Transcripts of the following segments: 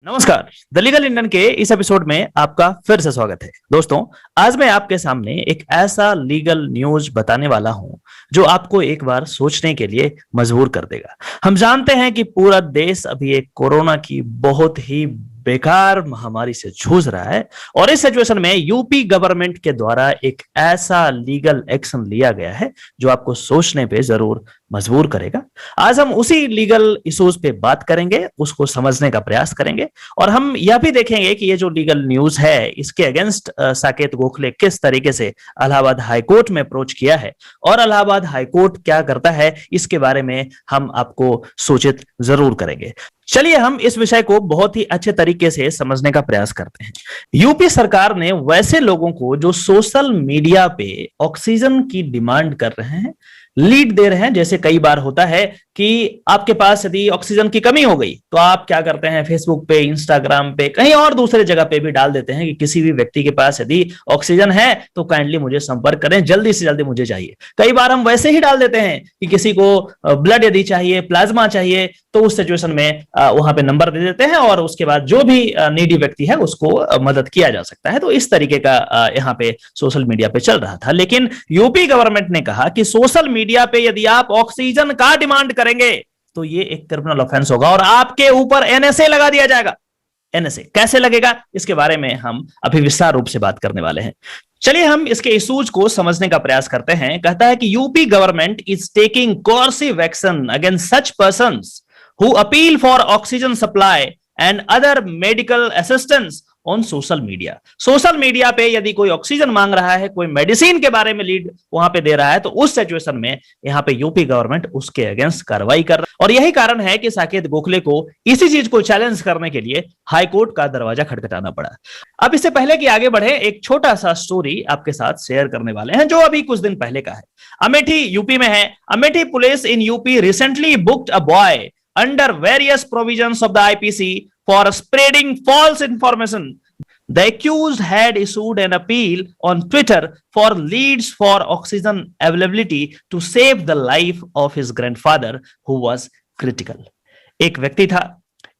नमस्कार। The legal Indian के इस एपिसोड में आपका फिर से स्वागत है। दोस्तों, आज मैं आपके सामने एक ऐसा लीगल न्यूज बताने वाला हूं जो आपको एक बार सोचने के लिए मजबूर कर देगा। हम जानते हैं कि पूरा देश अभी एक कोरोना की बहुत ही बेकार महामारी से जूझ रहा है और इस सिचुएशन में यूपी गवर्नमेंट के द्वारा एक ऐसा लीगल एक्शन लिया गया है जो आपको सोचने पे जरूर मजबूर करेगा। आज हम उसी लीगल इश्यूज पे बात करेंगे, उसको समझने का प्रयास करेंगे और हम यह भी देखेंगे कि ये जो लीगल न्यूज है इसके अगेंस्ट साकेत गोखले किस तरीके से इलाहाबाद हाईकोर्ट में अप्रोच किया है और इलाहाबाद हाईकोर्ट क्या करता है, इसके बारे में हम आपको सूचित जरूर करेंगे। चलिए हम इस विषय को बहुत ही अच्छे तरीके से समझने का प्रयास करते हैं। यूपी सरकार ने वैसे लोगों को जो सोशल मीडिया पे ऑक्सीजन की डिमांड कर रहे हैं, लीड दे रहे हैं, जैसे कई बार होता है कि आपके पास यदि ऑक्सीजन की कमी हो गई तो आप क्या करते हैं, फेसबुक पे, इंस्टाग्राम पे, कहीं और दूसरे जगह पे भी डाल देते हैं कि किसी भी व्यक्ति के पास यदि ऑक्सीजन है तो काइंडली मुझे संपर्क करें, जल्दी से जल्दी मुझे चाहिए। कई बार हम वैसे ही डाल देते हैं कि किसी को ब्लड यदि चाहिए, प्लाज्मा चाहिए, तो उस सिचुएशन में वहां पे नंबर दे देते हैं और उसके बाद जो भी नीडी व्यक्ति है उसको मदद किया जा सकता है। तो इस तरीके का यहाँ पे सोशल मीडिया पे चल रहा था। लेकिन यूपी गवर्नमेंट ने कहा कि सोशल मीडिया पे यदि आप ऑक्सीजन का डिमांड करेंगे तो ये एक क्रिमिनल ऑफेंस होगा और आपके ऊपर एनएसए लगा दिया जाएगा। एनएसए कैसे लगेगा, इसके बारे में हम अभी विस्तार रूप से बात करने वाले हैं। चलिए हम इसके इश्यूज को समझने का प्रयास करते हैं। कहता है कि UP government is taking coercive action against such persons who appeal for oxygen supply and other medical assistance on social media। Social media पे यदि कोई ऑक्सीजन मांग रहा है, कोई मेडिसिन के बारे में लीड वहां पे दे रहा है, तो उस सिचुएशन में यहाँ पे यूपी गवर्नमेंट उसके अगेंस्ट कार्रवाई कर रहा है। और यही कारण है कि साकेत गोखले को इसी चीज को चैलेंज करने के लिए हाईकोर्ट का दरवाजा खटखटाना पड़ा। अब इससे पहले कि आगे बढ़े, एक छोटा सा स्टोरी आपके साथ शेयर करने वाले हैं जो अभी कुछ दिन पहले का है। अमेठी यूपी में है। Amethi police in UP recently booked a boy under various provisions of the IPC for spreading false information. The accused had issued an appeal on Twitter for leads for oxygen availability to save the life of his grandfather who was critical। एक व्यक्ति था,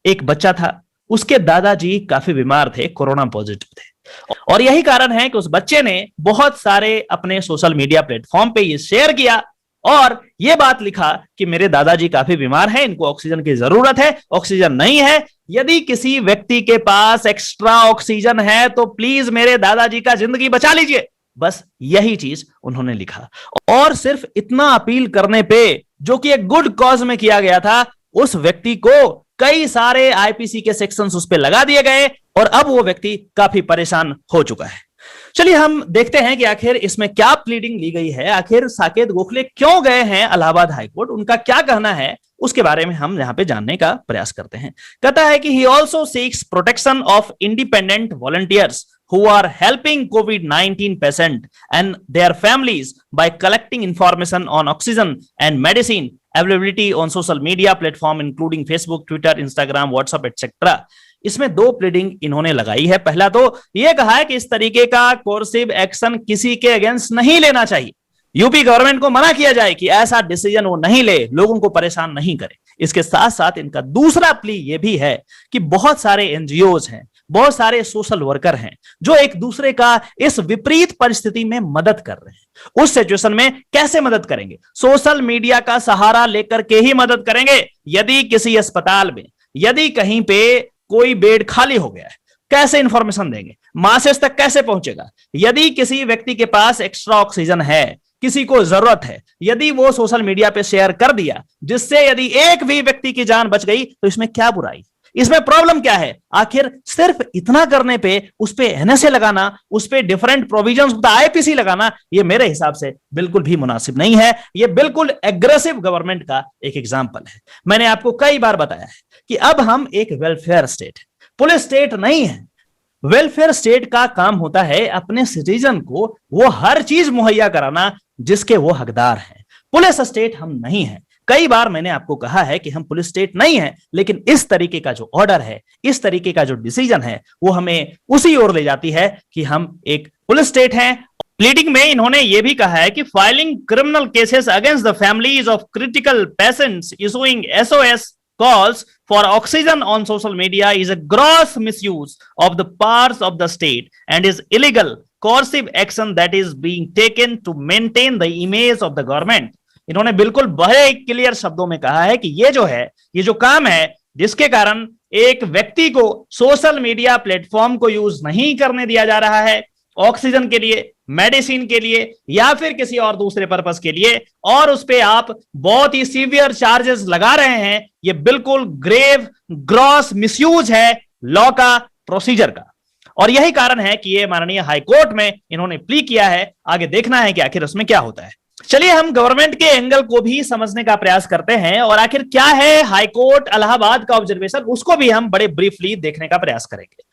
एक बच्चा था, उसके दादाजी काफी बीमार थे, कोरोना पॉजिटिव थे और यही कारण है कि उस बच्चे ने बहुत सारे अपने सोशल मीडिया प्लेटफॉर्म पे ये शेयर किया और यह बात लिखा कि मेरे दादाजी काफी बीमार हैं, इनको ऑक्सीजन की जरूरत है, ऑक्सीजन नहीं है, यदि किसी व्यक्ति के पास एक्स्ट्रा ऑक्सीजन है तो प्लीज मेरे दादाजी का जिंदगी बचा लीजिए। बस यही चीज उन्होंने लिखा और सिर्फ इतना अपील करने पे, जो कि एक गुड कॉज में किया गया था, उस व्यक्ति को कई सारे आईपीसी के सेक्शंस उस पर लगा दिए गए और अब वो व्यक्ति काफी परेशान हो चुका है। चलिए हम देखते हैं कि आखिर इसमें क्या प्लीडिंग ली गई है, आखिर साकेत गोखले क्यों गए हैं इलाहाबाद हाईकोर्ट, उनका क्या कहना है, उसके बारे में हम यहां पे जानने का प्रयास करते हैं। कहता है कि he also seeks protection of independent volunteers who are helping COVID-19 patient and their families by collecting information on oxygen and medicine availability on social media platform including Facebook, Twitter, Instagram, WhatsApp etc। इसमें दो pleading इन्होंने लगाई है। पहला तो यह कहा है कि इस तरीके का कोर्सिव एक्शन किसी के अगेंस्ट नहीं लेना चाहिए, यूपी गवर्नमेंट को मना किया जाए कि ऐसा डिसीजन वो नहीं ले, लोगों को परेशान नहीं करे। इसके साथ साथ इनका दूसरा प्ली यह भी है कि बहुत सारे एनजीओज हैं, बहुत सारे सोशल वर्कर हैं जो एक दूसरे का इस विपरीत परिस्थिति में मदद कर रहे हैं। उस सिचुएशन में कैसे मदद करेंगे? सोशल मीडिया का सहारा लेकर के ही मदद करेंगे। यदि किसी अस्पताल में, यदि कहीं पे कोई बेड खाली हो गया है, कैसे इंफॉर्मेशन देंगे, मासेस तक कैसे पहुंचेगा? यदि किसी व्यक्ति के पास एक्स्ट्रा ऑक्सीजन है, किसी को जरूरत है, यदि वो सोशल मीडिया पे शेयर कर दिया जिससे यदि एक भी व्यक्ति की जान बच गई, तो इसमें क्या बुराई, इसमें प्रॉब्लम क्या है? आखिर सिर्फ इतना करने पे उस पे एनएसए लगाना, उस पे डिफरेंट प्रोविजंस आईपीसी लगाना, ये मेरे हिसाब से बिल्कुल भी मुनासिब नहीं है। ये बिल्कुल एग्रेसिव गवर्नमेंट का एक एग्जांपल है। मैंने आपको कई बार बताया है कि अब हम एक वेलफेयर स्टेट, पुलिस स्टेट नहीं है। वेलफेयर स्टेट का काम होता है अपने सिटीजन को वो हर चीज मुहैया कराना जिसके वो हकदार हैं। पुलिस स्टेट हम नहीं है। कई बार मैंने आपको कहा है कि हम पुलिस स्टेट नहीं है, लेकिन इस तरीके का जो ऑर्डर है, इस तरीके का जो डिसीजन है, वो हमें उसी ओर ले जाती है कि हम एक पुलिस स्टेट हैं। प्लीडिंग में इन्होंने ये भी कहा है कि filing criminal cases against the families of critical patients, issuing SOS calls for oxygen on social media is a gross misuse of the powers of the state and is illegal coercive action that is being taken to maintain the image of the government. इन्होंने बिल्कुल बड़े clear शब्दों में कहा है कि ये जो है, ये जो काम है जिसके कारण एक व्यक्ति को सोशल मीडिया प्लेटफॉर्म को यूज नहीं करने दिया जा रहा है ऑक्सीजन के लिए, मेडिसिन के लिए या फिर किसी और दूसरे पर्पस के लिए, और उस पे आप बहुत ही सीवियर चार्जेस लगा रहे हैं, ये बिल्कुल ग्रेव ग्रॉस मिसयूज है लॉ का, प्रोसीजर का। और यही कारण है कि ये माननीय हाईकोर्ट में इन्होंने प्ली किया है। आगे देखना है कि आखिर उसमें क्या होता है। चलिए हम गवर्नमेंट के एंगल को भी समझने का प्रयास करते हैं और आखिर क्या है हाईकोर्ट इलाहाबाद का ऑब्जर्वेशन, उसको भी हम बड़े ब्रीफली देखने का प्रयास करेंगे।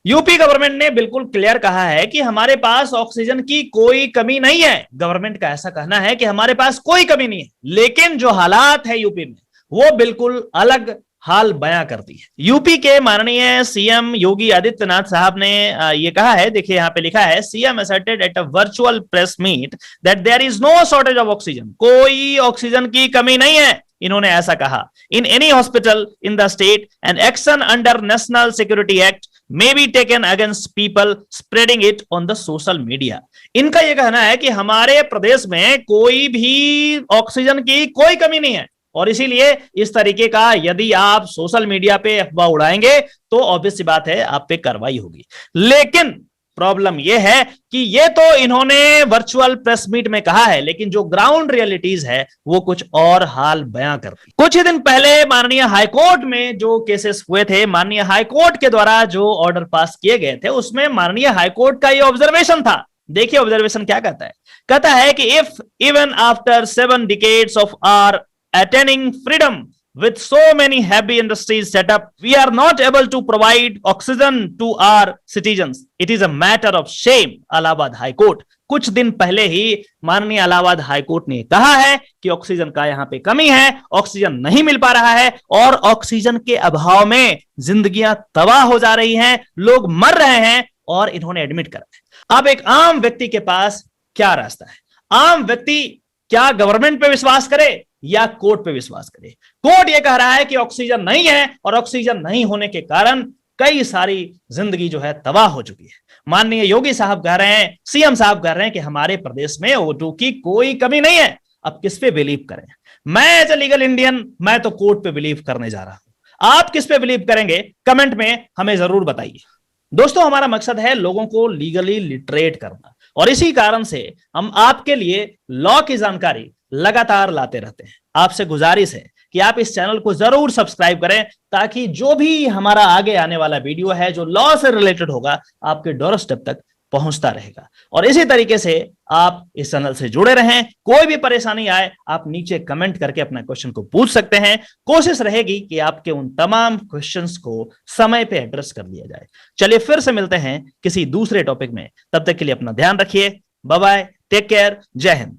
यूपी गवर्नमेंट ने बिल्कुल क्लियर कहा है कि हमारे पास ऑक्सीजन की कोई कमी नहीं है। गवर्नमेंट का ऐसा कहना है कि हमारे पास कोई कमी नहीं है, लेकिन जो हालात है यूपी में वो बिल्कुल अलग हाल बयां करती है। यूपी के माननीय सीएम योगी आदित्यनाथ साहब ने ये कहा है, देखिए यहां पे लिखा है, CM asserted at a virtual press meet that there is no shortage of oxygen, कोई ऑक्सीजन की कमी नहीं है। इन्होंने ऐसा कहा, in any hospital in the state and action under national security act may be taken against people spreading it on the social media। इनका यह कहना है कि हमारे प्रदेश में कोई भी ऑक्सीजन की कोई कमी नहीं है और इसीलिए इस तरीके का यदि आप सोशल मीडिया पे अफवाह उड़ाएंगे तो ऑब्वियस सी बात है आप पे कार्रवाई होगी। लेकिन प्रॉब्लम यह है कि ये तो इन्होंने वर्चुअल प्रेस मीट में कहा है, लेकिन जो ग्राउंड रियलिटीज है वो कुछ और हाल बयां करती। कुछ ही दिन पहले माननीय हाईकोर्ट में जो केसेस हुए थे, माननीय हाईकोर्ट के द्वारा जो ऑर्डर पास किए गए थे, उसमें माननीय हाईकोर्ट का ये ऑब्जर्वेशन था। देखिए ऑब्जर्वेशन क्या कहता है। कहता है कि if even after 7 decades of our attaining freedom with so many heavy industries set up, we are not able to provide oxygen to our citizens. It is a matter of shame. Allahabad high court कुछ दिन पहले ही माननीय Allahabad high court ने कहा है कि oxygen का यहाँ पे कमी है, ऑक्सीजन नहीं मिल पा रहा है और ऑक्सीजन के अभाव में जिंदगियां तबाह हो जा रही हैं, लोग मर रहे हैं, और इन्होंने एडमिट करा है। अब एक आम व्यक्ति के पास क्या रास्ता है? आम व्यक्ति क्या गवर्नमेंट पे विश्वास करे या कोर्ट पे विश्वास करे? कोर्ट ये कह रहा है कि ऑक्सीजन नहीं है और ऑक्सीजन नहीं होने के कारण कई सारी जिंदगी जो है तबाह हो चुकी है। माननीय योगी साहब कह रहे हैं, सीएम साहब कह रहे हैं कि हमारे प्रदेश में O2 की कोई कमी नहीं है। अब किस पे बिलीव करें? मैं एज ए लीगल इंडियन, मैं तो कोर्ट पे बिलीव करने जा रहा हूं। आप किस पे बिलीव करेंगे? कमेंट में हमें जरूर बताइए। दोस्तों, हमारा मकसद है लोगों को लीगली लिटरेट करना और इसी कारण से हम आपके लिए लॉ की जानकारी लगातार लाते रहते हैं। आपसे गुजारिश है कि आप इस चैनल को जरूर सब्सक्राइब करें ताकि जो भी हमारा आगे आने वाला वीडियो है जो लॉ से रिलेटेड होगा आपके डोर स्टेप तक पहुंचता रहेगा। और इसी तरीके से आप इस चैनल से जुड़े रहें। कोई भी परेशानी आए आप नीचे कमेंट करके अपना क्वेश्चन को पूछ सकते हैं। कोशिश रहेगी कि आपके उन तमाम क्वेश्चंस को समय पे एड्रेस कर लिया जाए। चलिए फिर से मिलते हैं किसी दूसरे टॉपिक में। तब तक के लिए अपना ध्यान रखिए। बाय बाय, टेक केयर, जय हिंद।